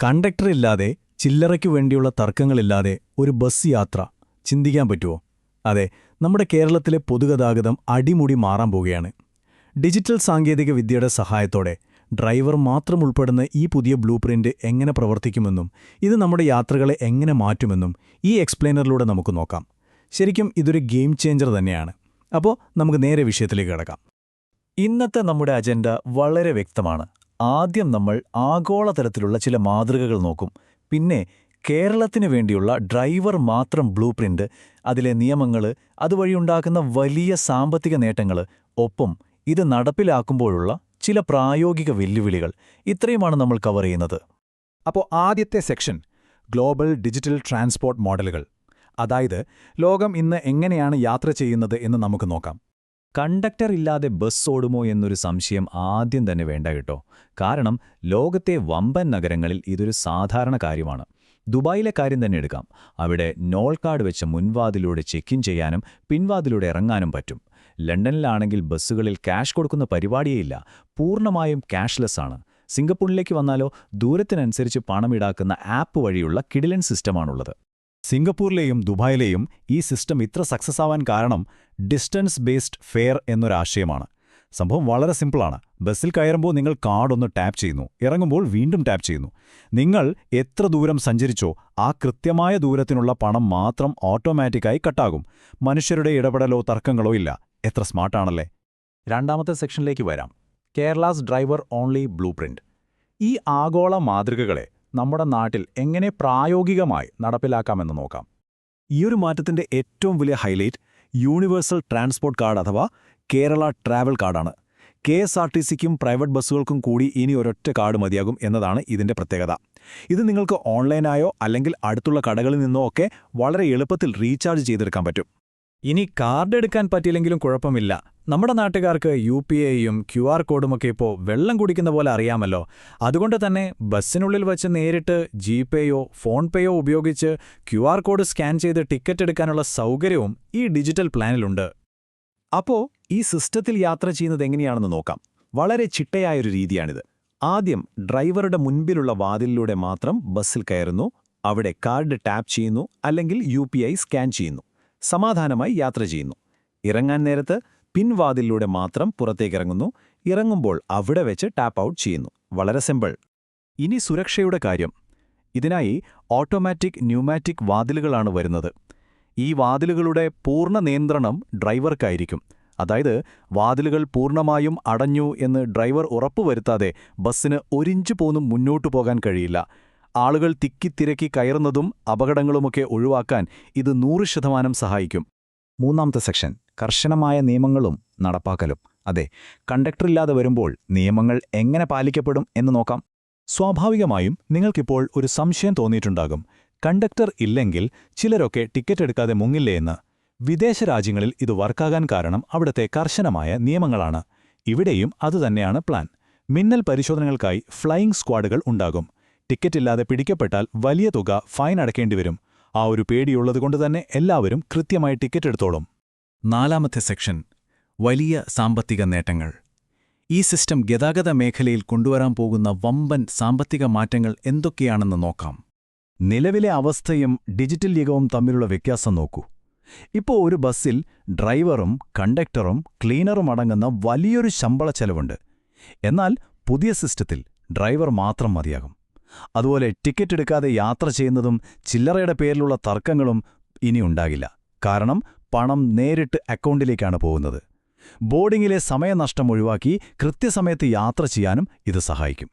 കണ്ടക്ടറില്ലാതെ, ചില്ലറയ്ക്കു വേണ്ടിയുള്ള തർക്കങ്ങളില്ലാതെ ഒരു ബസ് യാത്ര ചിന്തിക്കാൻ പറ്റുമോ? അതെ, നമ്മുടെ കേരളത്തിലെ പൊതുഗതാഗതം അടിമുടി മാറാൻ പോവുകയാണ്. ഡിജിറ്റൽ സാങ്കേതിക വിദ്യയുടെ സഹായത്തോടെ ഡ്രൈവർ മാത്രം ഉൾപ്പെടുന്ന ഈ പുതിയ ബ്ലൂ പ്രിന്റ് എങ്ങനെ പ്രവർത്തിക്കുമെന്നും ഇത് നമ്മുടെ യാത്രകളെ എങ്ങനെ മാറ്റുമെന്നും ഈ എക്സ്പ്ലെയിനറിലൂടെ നമുക്ക് നോക്കാം. ശരിക്കും ഇതൊരു ഗെയിം ചേഞ്ചർ തന്നെയാണ്. അപ്പോൾ നമുക്ക് നേരെ വിഷയത്തിലേക്ക് കിടക്കാം. ഇന്നത്തെ നമ്മുടെ അജണ്ട വളരെ വ്യക്തമാണ്. ആദ്യം നമ്മൾ ആഗോളതലത്തിലുള്ള ചില മാതൃകകൾ നോക്കും. പിന്നെ കേരളത്തിനു വേണ്ടിയുള്ള ഡ്രൈവർ മാത്രം ബ്ലൂ പ്രിന്റ്, അതിലെ നിയമങ്ങൾ, അതുവഴിയുണ്ടാക്കുന്ന വലിയ സാമ്പത്തിക നേട്ടങ്ങൾ, ഒപ്പം ഇത് നടപ്പിലാക്കുമ്പോഴുള്ള ചില പ്രായോഗിക വെല്ലുവിളികൾ. ഇത്രയുമാണ് നമ്മൾ കവർ ചെയ്യുന്നത്. അപ്പോൾ ആദ്യത്തെ സെക്ഷൻ ഗ്ലോബൽ ഡിജിറ്റൽ ട്രാൻസ്പോർട്ട് മോഡലുകൾ. അതായത് ലോകം ഇന്ന് എങ്ങനെയാണ് യാത്ര ചെയ്യുന്നത് എന്ന് നമുക്ക് നോക്കാം. കണ്ടക്ടർ ഇല്ലാതെ ബസ് ഓടുമോ എന്നൊരു സംശയം ആദ്യം തന്നെ വേണ്ട കേട്ടോ. കാരണം ലോകത്തെ വമ്പൻ നഗരങ്ങളിൽ ഇതൊരു സാധാരണ കാര്യമാണ്. ദുബായിലെ കാര്യം തന്നെ എടുക്കാം. അവിടെ നോൾ കാർഡ് വെച്ച മുൻവാതിലൂടെ ചെക്ക് ഇൻ ചെയ്യാനും പിൻവാതിലൂടെ ഇറങ്ങാനും പറ്റും. ലണ്ടനിലാണെങ്കിൽ ബസ്സുകളിൽ ക്യാഷ് കൊടുക്കുന്ന പരിപാടിയേയില്ല. പൂർണ്ണമായും ക്യാഷ്ലെസ് ആണ്. സിംഗപ്പൂരിലേക്ക് വന്നാലോ ദൂരത്തിനനുസരിച്ച് പണം ഈടാക്കുന്ന ആപ്പ് വഴിയുള്ള കിടിലൻ സിസ്റ്റമാണുള്ളത്. സിംഗപ്പൂരിലെയും ദുബായിലെയും ഈ സിസ്റ്റം ഇത്ര സക്സസ് ആവാൻ കാരണം ഡിസ്റ്റൻസ് ബേസ്ഡ് ഫെയർ എന്നൊരാശയമാണ്. സംഭവം വളരെ സിമ്പിളാണ്. ബസ്സിൽ കയറുമ്പോൾ നിങ്ങൾ കാർഡൊന്ന് ടാപ്പ് ചെയ്യുന്നു, ഇറങ്ങുമ്പോൾ വീണ്ടും ടാപ്പ് ചെയ്യുന്നു. നിങ്ങൾ എത്ര ദൂരം സഞ്ചരിച്ചോ ആ കൃത്യമായ ദൂരത്തിനുള്ള പണം മാത്രം ഓട്ടോമാറ്റിക്കായി കട്ടാകും. മനുഷ്യരുടെ ഇടപെടലോ തർക്കങ്ങളോ ഇല്ല. എത്ര സ്മാർട്ടാണല്ലേ? രണ്ടാമത്തെ സെക്ഷനിലേക്ക് വരാം. Kerala's driver only blue print. ഈ ആഗോള മാതൃകകളെ നമ്മുടെ നാട്ടിൽ എങ്ങനെ പ്രായോഗികമായി നടപ്പിലാക്കാമെന്ന് നോക്കാം. ഈയൊരു മാറ്റത്തിന്റെ ഏറ്റവും വലിയ ഹൈലൈറ്റ് യൂണിവേഴ്സൽ ട്രാൻസ്പോർട്ട് കാർഡ് അഥവാ കേരള ട്രാവൽ കാർഡാണ്. KSRTCക്കും പ്രൈവറ്റ് ബസ്സുകൾക്കും കൂടി ഇനി ഒരൊറ്റ കാർഡ് മതിയാകും എന്നതാണ് ഇതിന്റെ പ്രത്യേകത. ഇത് നിങ്ങൾക്ക് ഓൺലൈനായോ അല്ലെങ്കിൽ അടുത്തുള്ള കടകളിൽ നിന്നോ ഒക്കെ വളരെ എളുപ്പത്തിൽ റീചാർജ് ചെയ്തെടുക്കാൻ പറ്റും. ഇനി കാർഡ് എടുക്കാൻ പറ്റിയില്ലെങ്കിലും കുഴപ്പമില്ല. നമ്മുടെ നാട്ടുകാർക്ക് UPIയും QR കോഡുമൊക്കെ ഇപ്പോൾ വെള്ളം കുടിക്കുന്ന പോലെ അറിയാമല്ലോ. അതുകൊണ്ട് തന്നെ ബസ്സിനുള്ളിൽ വച്ച് നേരിട്ട് GPayയോ ഫോൺപേയോ ഉപയോഗിച്ച് QR കോഡ് സ്കാൻ ചെയ്ത് ടിക്കറ്റ് എടുക്കാനുള്ള സൗകര്യവും ഈ ഡിജിറ്റൽ പ്ലാനിലുണ്ട്. അപ്പോൾ ഈ സിസ്റ്റത്തിൽ യാത്ര ചെയ്യുന്നത് എങ്ങനെയാണെന്ന് നോക്കാം. വളരെ ചിട്ടയായൊരു രീതിയാണിത്. ആദ്യം ഡ്രൈവറുടെ മുൻപിലുള്ള വാതിലിലൂടെ മാത്രം ബസ്സിൽ കയറുന്നു. അവിടെ കാർഡ് ടാപ്പ് ചെയ്യുന്നു, അല്ലെങ്കിൽ UPI സ്കാൻ ചെയ്യുന്നു. സമാധാനമായി യാത്ര ചെയ്യുന്നു. ഇറങ്ങാൻ നേരത്ത് പിൻവാതിലിലൂടെ മാത്രം പുറത്തേക്കിറങ്ങുന്നു. ഇറങ്ങുമ്പോൾ അവിടെ വെച്ച് ടാപ്പ് ഔട്ട് ചെയ്യുന്നു. വളരെ സിമ്പിൾ. ഇനി സുരക്ഷയുടെ കാര്യം. ഇതിനായി ഓട്ടോമാറ്റിക് ന്യൂമാറ്റിക് വാതിലുകളാണ് വരുന്നത്. ഈ വാതിലുകളുടെ പൂർണ്ണ നിയന്ത്രണം ഡ്രൈവർക്കായിരിക്കും. അതായത് വാതിലുകൾ പൂർണ്ണമായും അടഞ്ഞു എന്ന് ഡ്രൈവർ ഉറപ്പുവരുത്താതെ ബസ്സിന് ഒരിഞ്ച് പോലും മുന്നോട്ടു പോകാൻ കഴിയില്ല. ആളുകൾ തിക്കിത്തിരക്കി കയറുന്നതും അപകടങ്ങളുമൊക്കെ ഒഴിവാക്കാൻ ഇത് 100% സഹായിക്കും. മൂന്നാമത്തെ സെക്ഷൻ കർശനമായ നിയമങ്ങളും നടപ്പാക്കലും. അതെ, കണ്ടക്ടറില്ലാതെ വരുമ്പോൾ നിയമങ്ങൾ എങ്ങനെ പാലിക്കപ്പെടും എന്ന് നോക്കാം. സ്വാഭാവികമായും നിങ്ങൾക്കിപ്പോൾ ഒരു സംശയം തോന്നിയിട്ടുണ്ടാകും. കണ്ടക്ടർ ഇല്ലെങ്കിൽ ചിലരൊക്കെ ടിക്കറ്റ് എടുക്കാതെ മുങ്ങില്ലേ എന്ന്. വിദേശ രാജ്യങ്ങളിൽ ഇത് വർക്കാകാൻ കാരണം അവിടുത്തെ കർശനമായ നിയമങ്ങളാണ്. ഇവിടെയും അതുതന്നെയാണ് പ്ലാൻ. മിന്നൽ പരിശോധനകൾക്കായി ഫ്ലൈയിംഗ് സ്ക്വാഡുകൾ ഉണ്ടാകും. ടിക്കറ്റില്ലാതെ പിടിക്കപ്പെട്ടാൽ വലിയ തുക ഫൈൻ അടയ്ക്കേണ്ടിവരും. ആ ഒരു പേടിയുള്ളതുകൊണ്ടുതന്നെ എല്ലാവരും കൃത്യമായി ടിക്കറ്റ് എടുത്തോളും. നാലാമത്തെ സെക്ഷൻ വലിയ സാമ്പത്തിക നേട്ടങ്ങൾ. ഈ സിസ്റ്റം ഗതാഗത മേഖലയിൽ കൊണ്ടുവരാൻ പോകുന്ന വമ്പൻ സാമ്പത്തിക മാറ്റങ്ങൾ എന്തൊക്കെയാണെന്ന് നോക്കാം. നിലവിലെ അവസ്ഥയും ഡിജിറ്റൽ യുഗവും തമ്മിലുള്ള വ്യത്യാസം നോക്കൂ. ഇപ്പോൾ ഒരു ബസ്സിൽ ഡ്രൈവറും കണ്ടക്ടറും ക്ലീനറും അടങ്ങുന്ന വലിയൊരു ശമ്പള ചെലവുണ്ട്. എന്നാൽ പുതിയ സിസ്റ്റത്തിൽ ഡ്രൈവർ മാത്രം മതിയാകും. അതുപോലെ ടിക്കറ്റ് എടുക്കാതെ യാത്ര ചെയ്യുന്നതും ചില്ലറയുടെ പേരിലുള്ള തർക്കങ്ങളും ഇനി ഉണ്ടാകില്ല. കാരണം പണം നേരിട്ട് അക്കൗണ്ടിലേക്കാണ് പോകുന്നത്. ബോർഡിങ്ങിലെ സമയനഷ്ടം ഒഴിവാക്കി കൃത്യസമയത്ത് യാത്ര ചെയ്യാനും ഇത് സഹായിക്കും.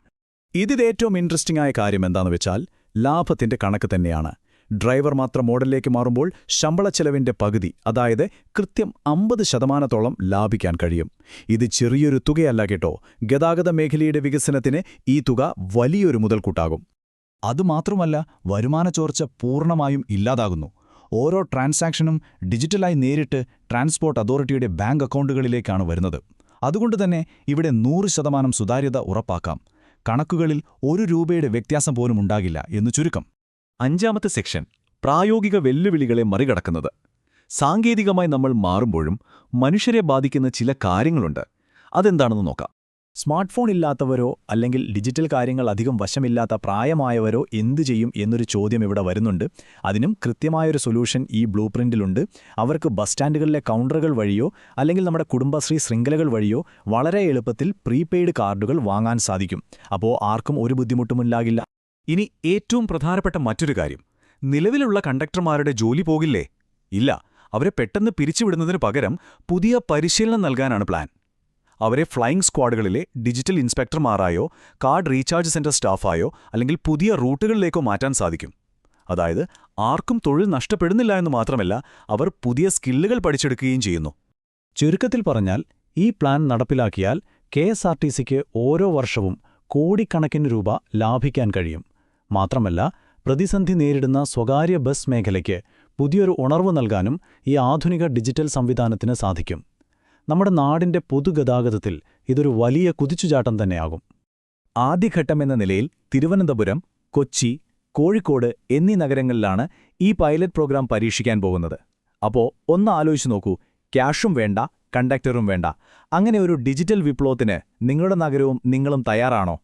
ഇതിലേറ്റവും ഇൻട്രസ്റ്റിംഗ് ആയ കാര്യം എന്താണെന്ന് വെച്ചാൽ ലാഭത്തിന്റെ കണക്ക് തന്നെയാണ്. ഡ്രൈവർ മാത്രം മോഡലിലേക്ക് മാറുമ്പോൾ ശമ്പളച്ചെലവിന്റെ പകുതി, അതായത് കൃത്യം 50% ലാഭിക്കാൻ കഴിയും. ഇത് ചെറിയൊരു തുകയല്ല കേട്ടോ. ഗതാഗത മേഖലയുടെ വികസനത്തിന് ഈ തുക വലിയൊരു മുതൽക്കൂട്ടാകും. അതുമാത്രമല്ല, വരുമാന ചോർച്ച പൂർണ്ണമായും ഇല്ലാതാകുന്നു. ഓരോ ട്രാൻസാക്ഷനും ഡിജിറ്റലായി നേരിട്ട് ട്രാൻസ്പോർട്ട് അതോറിറ്റിയുടെ ബാങ്ക് അക്കൗണ്ടുകളിലേക്കാണ് വരുന്നത്. അതുകൊണ്ടുതന്നെ ഇവിടെ 100% സുതാര്യത ഉറപ്പാക്കാം. കണക്കുകളിൽ ₹1 വ്യത്യാസം പോലും ഉണ്ടാകില്ല എന്ന് ചുരുക്കം. അഞ്ചാമത്തെ സെക്ഷൻ പ്രായോഗിക വെല്ലുവിളികളെ മറികടക്കുന്നത്. സാങ്കേതികമായി നമ്മൾ മാറുമ്പോഴും മനുഷ്യരെ ബാധിക്കുന്ന ചില കാര്യങ്ങളുണ്ട്. അതെന്താണെന്ന് നോക്കാം. സ്മാർട്ട് ഫോൺ ഇല്ലാത്തവരോ അല്ലെങ്കിൽ ഡിജിറ്റൽ കാര്യങ്ങൾ അധികം വശമില്ലാത്ത പ്രായമായവരോ എന്തു ചെയ്യും എന്നൊരു ചോദ്യം ഇവിടെ വരുന്നുണ്ട്. അതിനും കൃത്യമായൊരു സൊല്യൂഷൻ ഈ ബ്ലൂ പ്രിന്റിലുണ്ട്. അവർക്ക് ബസ് സ്റ്റാൻഡുകളിലെ കൗണ്ടറുകൾ വഴിയോ അല്ലെങ്കിൽ നമ്മുടെ കുടുംബശ്രീ ശൃംഖലകൾ വഴിയോ വളരെ എളുപ്പത്തിൽ പ്രീപെയ്ഡ് കാർഡുകൾ വാങ്ങാൻ സാധിക്കും. അപ്പോൾ ആർക്കും ഒരു ബുദ്ധിമുട്ടുമുണ്ടാകില്ല. ഇനി ഏറ്റവും പ്രധാനപ്പെട്ട മറ്റൊരു കാര്യം, നിലവിലുള്ള കണ്ടക്ടർമാരുടെ ജോലി പോകില്ലേ? ഇല്ല, അവരെ പെട്ടെന്ന് പിരിച്ചുവിടുന്നതിനു പകരം പുതിയ പരിശീലനം നൽകാനാണ് പ്ലാൻ. അവരെ ഫ്ലൈയിംഗ് സ്ക്വാഡുകളിലെ ഡിജിറ്റൽ ഇൻസ്പെക്ടർമാരായോ കാർഡ് റീചാർജ് സെന്റർ സ്റ്റാഫായോ അല്ലെങ്കിൽ പുതിയ റൂട്ടുകളിലേക്കോ മാറ്റാൻ സാധിക്കും. അതായത് ആർക്കും തൊഴിൽ നഷ്ടപ്പെടുന്നില്ല എന്ന് മാത്രമല്ല, അവർ പുതിയ സ്കില്ലുകൾ പഠിച്ചെടുക്കുകയും ചെയ്യുന്നു. ചുരുക്കത്തിൽ പറഞ്ഞാൽ, ഈ പ്ലാൻ നടപ്പിലാക്കിയാൽ KSRTCക്ക് ഓരോ വർഷവും കോടിക്കണക്കിന് രൂപ ലാഭിക്കാൻ കഴിയും. മാത്രമല്ല, പ്രതിസന്ധി നേരിടുന്ന സ്വകാര്യ ബസ് മേഖലയ്ക്ക് പുതിയൊരു ഉണർവ് നൽകാനും ഈ ആധുനിക ഡിജിറ്റൽ സംവിധാനത്തിന് സാധിക്കും. നമ്മുടെ നാടിന്റെ പൊതുഗതാഗതത്തിൽ ഇതൊരു വലിയ കുതിച്ചുചാട്ടം തന്നെയാകും. ആദ്യഘട്ടമെന്ന നിലയിൽ തിരുവനന്തപുരം, കൊച്ചി, കോഴിക്കോട് എന്നീ നഗരങ്ങളിലാണ് ഈ പൈലറ്റ് പ്രോഗ്രാം പരീക്ഷിക്കാൻ പോകുന്നത്. അപ്പോൾ ഒന്ന് ആലോചിച്ചു നോക്കൂ, ക്യാഷും വേണ്ട, കണ്ടക്ടറും വേണ്ട. അങ്ങനെ ഒരു ഡിജിറ്റൽ വിപ്ലവത്തിന് നിങ്ങളുടെ നഗരവും നിങ്ങളും തയ്യാറാണോ?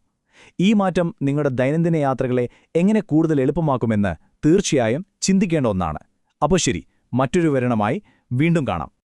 ഈ മാറ്റം നിങ്ങളുടെ ദൈനംദിന യാത്രകളെ എങ്ങനെ കൂടുതൽ എളുപ്പമാക്കുമെന്ന് തീർച്ചയായും ചിന്തിക്കേണ്ട ഒന്നാണ്. അപ്പോൾ ശരി, മറ്റൊരു വിവരണമായി വീണ്ടും കാണാം.